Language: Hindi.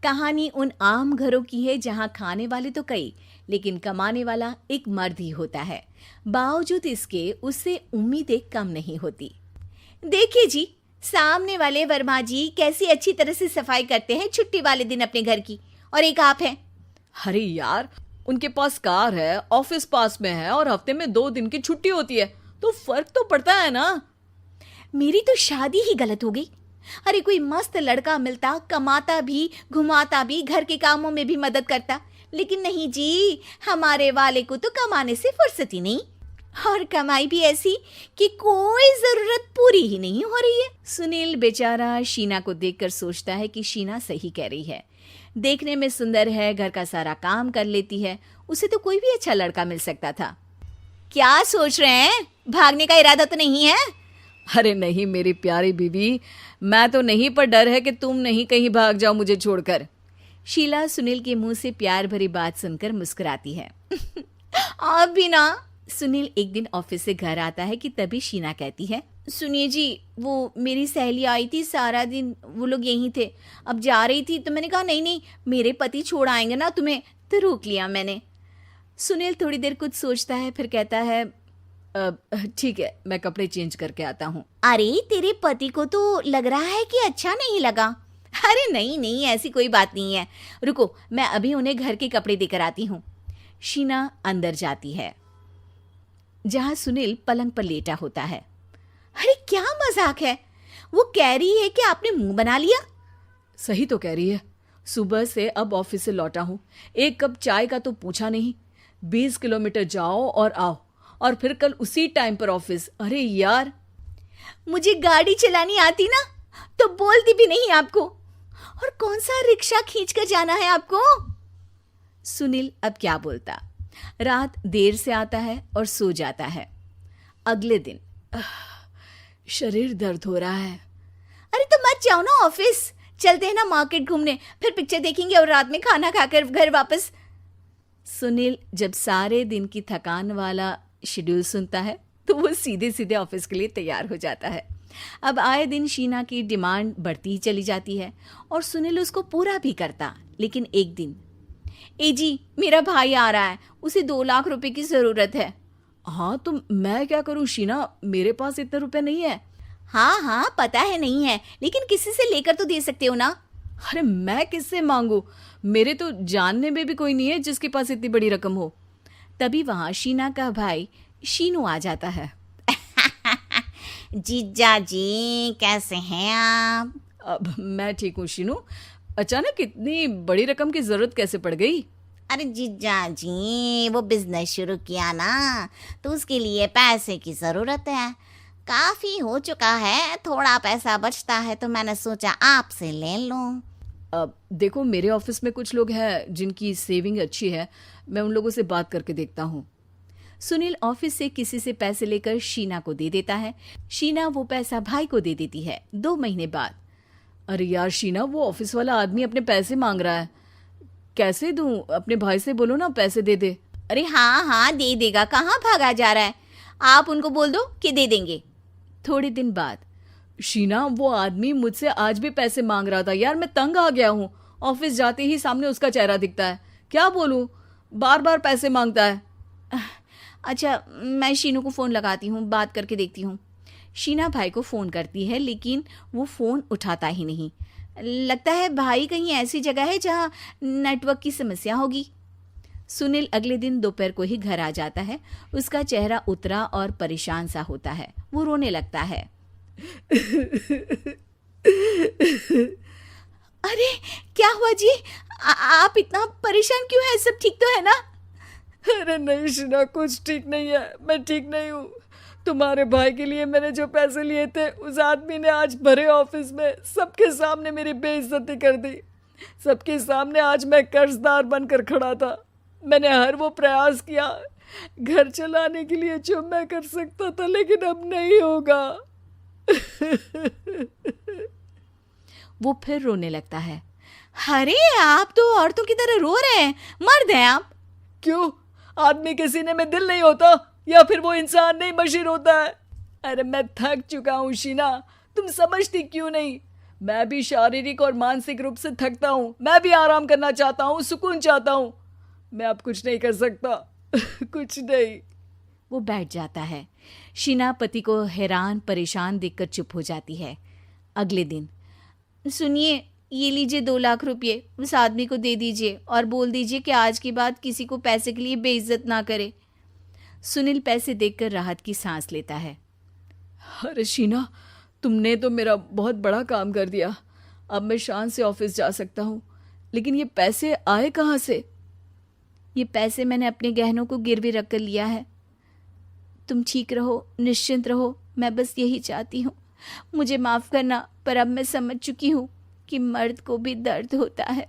कहानी उन आम घरों की है जहां खाने वाले तो कई, लेकिन कमाने वाला एक मर्द ही होता है। बावजूद इसके उससे उम्मीदें कम नहीं होती। देखिए जी, सामने वाले वर्मा जी कैसी अच्छी तरह से सफाई करते हैं छुट्टी वाले दिन अपने घर की, और एक आप हैं। अरे यार, उनके पास कार है, ऑफिस पास में है और हफ्ते में 2 दिन की छुट्टी होती है, तो फर्क तो पड़ता है ना। मेरी तो शादी ही गलत हो गई। अरे कोई मस्त लड़का मिलता, कमाता भी, घुमाता भी, घर के कामों में भी मदद करता, लेकिन नहीं जी, हमारे वाले को तो कमाने से फुर्सत ही नहीं, और कमाई भी ऐसी कि कोई जरूरत पूरी ही नहीं हो रही है। सुनील बेचारा शीना को देखकर सोचता है कि शीना सही कह रही है। देखने में सुंदर है, घर का सारा काम कर लेती है, उसे तो कोई भी अच्छा लड़का मिल सकता था। क्या सोच रहे हैं? भागने का इरादा तो नहीं है? अरे नहीं मेरी प्यारी बीवी, मैं तो नहीं, पर डर है कि तुम नहीं कहीं भाग जाओ मुझे छोड़कर। शीला सुनील के मुंह से प्यार भरी बात सुनकर मुस्कुराती है। आप भी ना। सुनील एक दिन ऑफिस से घर आता है कि तभी शीना कहती है, सुनिए जी, वो मेरी सहेली आई थी, सारा दिन वो लोग यहीं थे, अब जा रही थी तो मैंने कहा नहीं नहीं, मेरे पति छोड़ आएंगे ना तुम्हें, तो रोक लिया मैंने। सुनील थोड़ी देर कुछ सोचता है, फिर कहता है, ठीक है, मैं कपड़े चेंज करके आता हूँ। अरे तेरे पति को तो लग रहा है कि अच्छा नहीं लगा। अरे नहीं नहीं, ऐसी कोई बात नहीं है, रुको मैं अभी उन्हें घर के कपड़े देकर आती हूँ। शीना अंदर जाती है जहां सुनील पलंग पर लेटा होता है। अरे क्या मजाक है, वो कह रही है कि आपने मुंह बना लिया। सही तो कह रही है, सुबह से अब ऑफिस से लौटा हूँ, एक कप चाय का तो पूछा नहीं, 20 किलोमीटर जाओ और आओ, और फिर कल उसी टाइम पर ऑफिस। अरे यार, मुझे गाड़ी चलानी आती ना तो बोलती भी नहीं आपको, और कौन सा रिक्शा खींच कर जाना है आपको। सुनील अब क्या बोलता। रात देर से आता है और सो जाता है। अगले दिन शरीर दर्द हो रहा है। अरे तो मत जाओ ना ऑफिस, चलते हैं ना मार्केट घूमने, फिर पिक्चर देखेंगे और रात में खाना खाकर घर वापस। सुनील जब सारे दिन की थकान वाला शेड्यूल सुनता है तो वो सीधे सीधे ऑफिस के लिए तैयार हो जाता है। अब आए दिन शीना की डिमांड बढ़ती ही चली जाती है और सुनील उसको पूरा भी करता। लेकिन एक दिन, ए जी मेरा भाई आ रहा है, उसे 2 लाख रुपए की जरूरत है। हाँ तो मैं क्या करूँ शीना, मेरे पास इतने रुपए नहीं है। हाँ हाँ पता है नहीं है, लेकिन किसी से लेकर तो दे सकते हो ना। अरे मैं किससे मांगू, मेरे तो जानने में भी कोई नहीं है जिसके पास इतनी बड़ी रकम हो। तभी वहां शीना का भाई शीनू आ जाता है। जीजा जी कैसे हैं आप? अब मैं ठीक हूँ शीनू, अचानक इतनी बड़ी रकम की जरूरत कैसे पड़ गई? अरे जीजा जी, वो बिजनेस शुरू किया ना, तो उसके लिए पैसे की ज़रूरत है, काफ़ी हो चुका है, थोड़ा पैसा बचता है तो मैंने सोचा आपसे ले लूं। अब देखो, मेरे ऑफिस में कुछ लोग हैं जिनकी सेविंग अच्छी है, मैं उन लोगों से बात करके देखता हूँ। सुनील ऑफिस से किसी से पैसे लेकर शीना को दे देता है। शीना वो पैसा भाई को दे देती है। 2 महीने बाद, अरे यार शीना, वो ऑफिस वाला आदमी अपने पैसे मांग रहा है, कैसे दूं? अपने भाई से बोलो ना पैसे दे दे। अरे हाँ हाँ दे देगा, कहाँ भागा जा रहा है, आप उनको बोल दो कि दे देंगे। थोड़े दिन बाद, शीना, वो आदमी मुझसे आज भी पैसे मांग रहा था यार, मैं तंग आ गया हूँ, ऑफिस जाते ही सामने उसका चेहरा दिखता है, क्या बोलूँ, बार बार पैसे मांगता है। अच्छा मैं शीनू को फ़ोन लगाती हूँ, बात करके देखती हूँ। शीना भाई को फ़ोन करती है लेकिन वो फ़ोन उठाता ही नहीं। लगता है भाई कहीं ऐसी जगह है जहाँ नेटवर्क की समस्या होगी। सुनील अगले दिन दोपहर को ही घर आ जाता है। उसका चेहरा उतरा और परेशान सा होता है। वो रोने लगता है। अरे क्या हुआ जी, आप इतना परेशान क्यों हैं? सब ठीक तो है ना? अरे नहीं शीना, कुछ ठीक नहीं है, मैं ठीक नहीं हूँ। तुम्हारे भाई के लिए मैंने जो पैसे लिए थे, उस आदमी ने आज भरे ऑफिस में सबके सामने मेरी बेइज्जती कर दी। सबके सामने आज मैं कर्जदार बनकर खड़ा था। मैंने हर वो प्रयास किया घर चलाने के लिए जो मैं कर सकता था, लेकिन अब नहीं होगा। वो फिर रोने लगता है। अरे आप तो औरतों की तरह रो रहे हैं, मर्द हैं आप। क्यों, आदमी के सीने में दिल नहीं होता, या फिर वो इंसान नहीं मशीन होता है? अरे मैं थक चुका हूँ शीना, तुम समझती क्यों नहीं? मैं भी शारीरिक और मानसिक रूप से थकता हूँ, मैं भी आराम करना चाहता हूँ, सुकून चाहता हूँ। मैं अब कुछ नहीं कर सकता। कुछ नहीं। वो बैठ जाता है। शीना पति को हैरान परेशान देखकर चुप हो जाती है। अगले दिन, सुनिए, ये लीजिए 2 लाख रुपये, उस आदमी को दे दीजिए और बोल दीजिए कि आज के बाद किसी को पैसे के लिए बेइज्जत ना करे। सुनील पैसे देखकर राहत की सांस लेता है। अरे शीना, तुमने तो मेरा बहुत बड़ा काम कर दिया। अब मैं शान से ऑफिस जा सकता हूँ। लेकिन ये पैसे आए कहाँ से? ये पैसे मैंने अपने गहनों को गिरवी रख कर लिया है। तुम ठीक रहो, निश्चिंत रहो, मैं बस यही चाहती हूँ। मुझे माफ़ करना, पर अब मैं समझ चुकी हूँ कि मर्द को भी दर्द होता है।